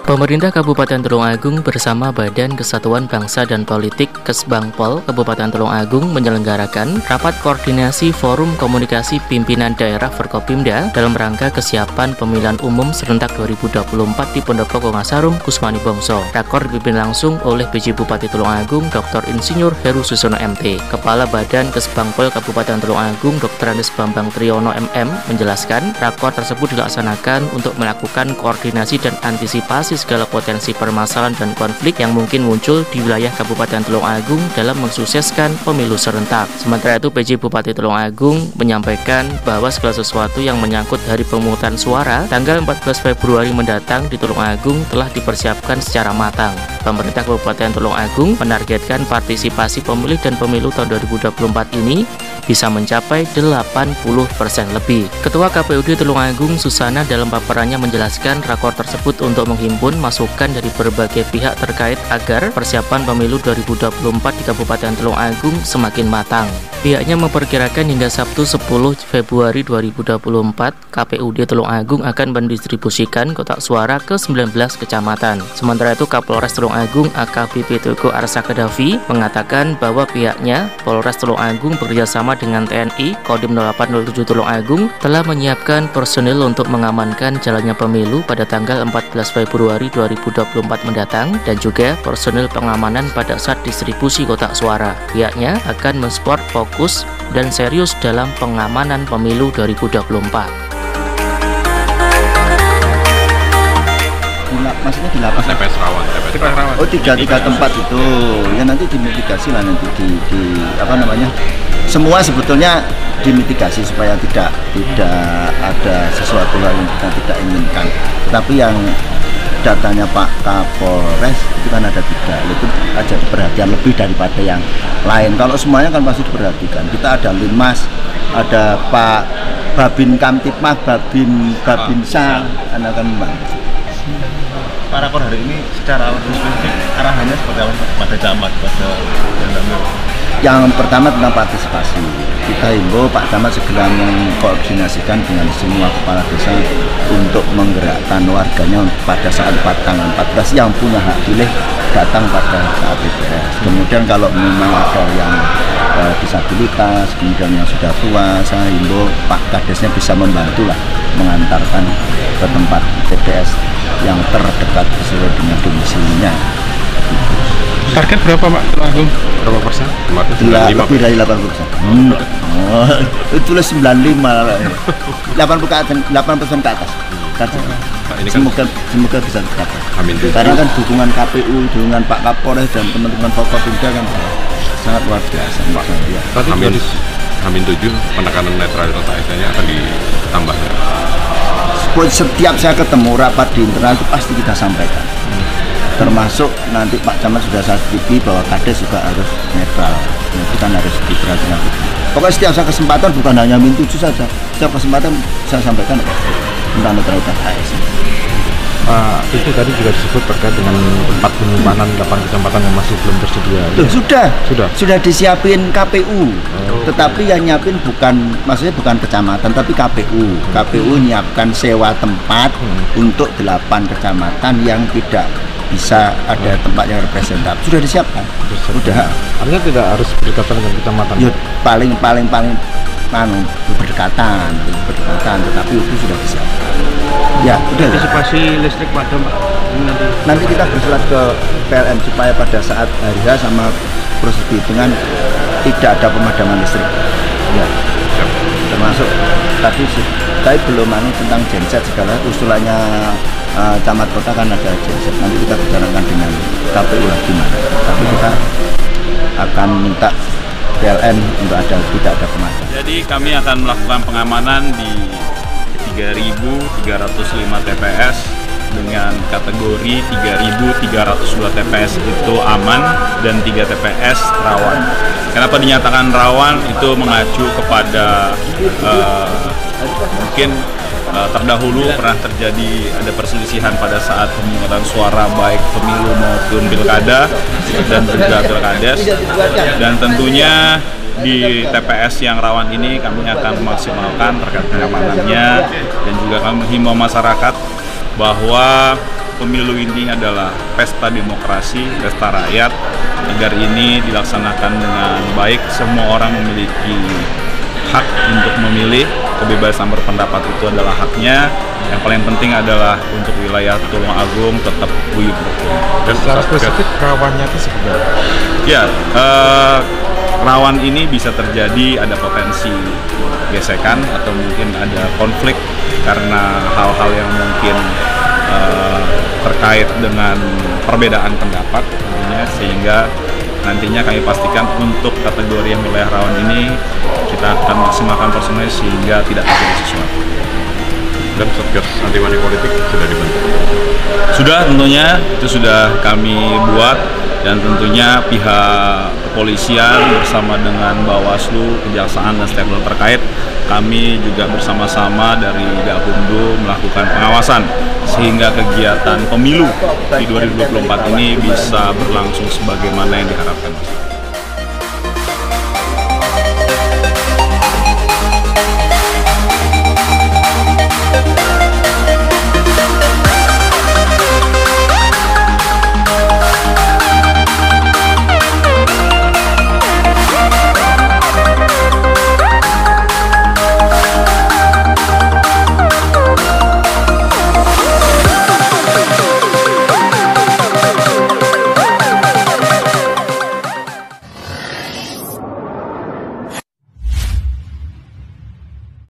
Pemerintah Kabupaten Tulungagung bersama Badan Kesatuan Bangsa dan Politik Kesbangpol Kabupaten Tulungagung menyelenggarakan rapat koordinasi Forum Komunikasi Pimpinan Daerah Forkopimda dalam rangka kesiapan pemilihan umum serentak 2024 di Pendopo Kongasarum, Kusmani Bongso. Rakor dipimpin langsung oleh PJ Bupati Tulungagung Dr. Insinyur Heru Susono MT. Kepala Badan Kesbangpol Kabupaten Tulungagung Dr. Andes Bambang Triyono MM menjelaskan rakor tersebut dilaksanakan untuk melakukan koordinasi dan antisipasi segala potensi permasalahan dan konflik yang mungkin muncul di wilayah Kabupaten Tulungagung dalam mensukseskan pemilu serentak. Sementara itu, PJ Bupati Tulungagung menyampaikan bahwa segala sesuatu yang menyangkut hari pemungutan suara tanggal 14 Februari mendatang di Tulungagung telah dipersiapkan secara matang. Pemerintah Kabupaten Tulungagung menargetkan partisipasi pemilih dan pemilu tahun 2024 ini bisa mencapai 80% lebih. Ketua KPUD Tulungagung Susana dalam paparannya menjelaskan rakor tersebut untuk menghimpun masukan dari berbagai pihak terkait agar persiapan pemilu 2024 di Kabupaten Tulungagung semakin matang. Pihaknya memperkirakan hingga Sabtu 10 Februari 2024 KPUD Tulungagung akan mendistribusikan kotak suara ke 19 kecamatan. Sementara itu Kapolres Tulungagung AKBP Teguh Arsa Kedafi mengatakan bahwa pihaknya Polres Tulungagung bekerjasama dengan TNI Kodim 0807 Tulungagung telah menyiapkan personil untuk mengamankan jalannya pemilu pada tanggal 14 Februari 2024 mendatang dan juga personil pengamanan pada saat distribusi kotak suara. Pihaknya akan mensupport fokus dan serius dalam pengamanan pemilu 2024. Maksudnya di lapas TPS Rawan. Oh, tiga tempat itu ya, nanti dimitigasi lah, nanti di apa namanya, semua sebetulnya dimitigasi supaya tidak ada sesuatu hal yang kita tidak inginkan. Tetapi yang datanya Pak Kapolres itu kan ada 3, itu aja perhatian lebih daripada yang lain. Kalau semuanya kan pasti diperhatikan. Kita ada Linmas, ada Pak Babin Kamtipmas, Babinsa, anak membantu. Para rakor hari ini secara spesifik arahannya seperti apa pada camat, Yang pertama tentang partisipasi. Kita himbau Pak Camat segera mengkoordinasikan dengan semua kepala desa untuk menggerakkan warganya pada saat tanggal 14 yang punya hak pilih datang pada saat TPS. Kemudian kalau memang ada yang disabilitas, kemudian yang sudah tua, saya himbau Pak Kadesnya bisa membantu lah mengantarkan ke tempat TPS yang terdekat sesuai dengan domisilinya. Target berapa Pak Tulungagung? Berapa persen? Lebih dari 80%. Itu tulis 95, 8% ke atas. Semoga bisa tercapai. Amin. Karena kan dukungan KPU, dukungan Pak Kapolres dan teman-teman Forkopimda kan sangat luar biasa. Amin 7 penekanan netralitas ASN-nya akan ditambah. Setiap saya ketemu rapat di internal itu pasti kita sampaikan. Termasuk nanti Pak Camat sudah saya setujui bahwa Kades juga harus netral. Itu kan harus diperhatikan. Pokoknya setiap kesempatan, bukan hanya Min 7 saja, setiap kesempatan saya sampaikan tentang netralitas ASN. Itu tadi juga disebut terkait dengan tempat penyimpanan 8 kecamatan yang masih belum tersedia. Sudah disiapin KPU. Tetapi yang nyiapin maksudnya bukan kecamatan tapi KPU. KPU nyiapkan sewa tempat untuk 8 kecamatan yang tidak bisa ada tempat yang representatif. Sudah disiapkan. Sudah. Artinya tidak harus berdekatan dengan kecamatan. Ya, paling berdekatan, tetapi itu sudah disiapkan. Ya, udah. Antisipasi listrik padam, Pak. Nanti kita bersurat ke PLN supaya pada saat hari H sama proses hitungan tidak ada pemadaman listrik. Ya. Termasuk tadi saya belum tentang genset segala usulannya camat kota kan ada genset. Nanti kita bicarakan dengan KPU lagi mana. Tapi kita akan minta PLN untuk tidak ada pemadaman. Jadi kami akan melakukan pengamanan di 3.305 TPS dengan kategori 3.302 TPS itu aman dan 3 TPS rawan. Kenapa dinyatakan rawan? Itu mengacu kepada mungkin terdahulu pernah terjadi ada perselisihan pada saat pemungutan suara baik pemilu maupun pilkada dan juga pilkades, dan tentunya di TPS yang rawan ini kami akan memaksimalkan terkait pengamanannya, dan juga kami menghimbau masyarakat bahwa pemilu ini adalah pesta demokrasi, pesta rakyat. Agar ini dilaksanakan dengan baik, semua orang memiliki hak untuk memilih, kebebasan berpendapat itu adalah haknya. Yang paling penting adalah untuk wilayah Tulung Agung tetap guyup rukun. Dan secara spesifik rawannya itu seperti apa? Ya, rawan ini bisa terjadi ada potensi gesekan atau mungkin ada konflik karena hal-hal yang mungkin terkait dengan perbedaan pendapat tentunya, sehingga nantinya kami pastikan untuk kategori yang wilayah rawan ini kita akan maksimalkan personel sehingga tidak terjadi sesuatu. Dan Satgas Anti Money Politik sudah dibentuk? Sudah, tentunya itu sudah kami buat, dan tentunya pihak kepolisian bersama dengan Bawaslu, Kejaksaan dan stakeholder terkait, kami juga bersama-sama dari Gakumdu melakukan pengawasan sehingga kegiatan pemilu di 2024 ini bisa berlangsung sebagaimana yang diharapkan.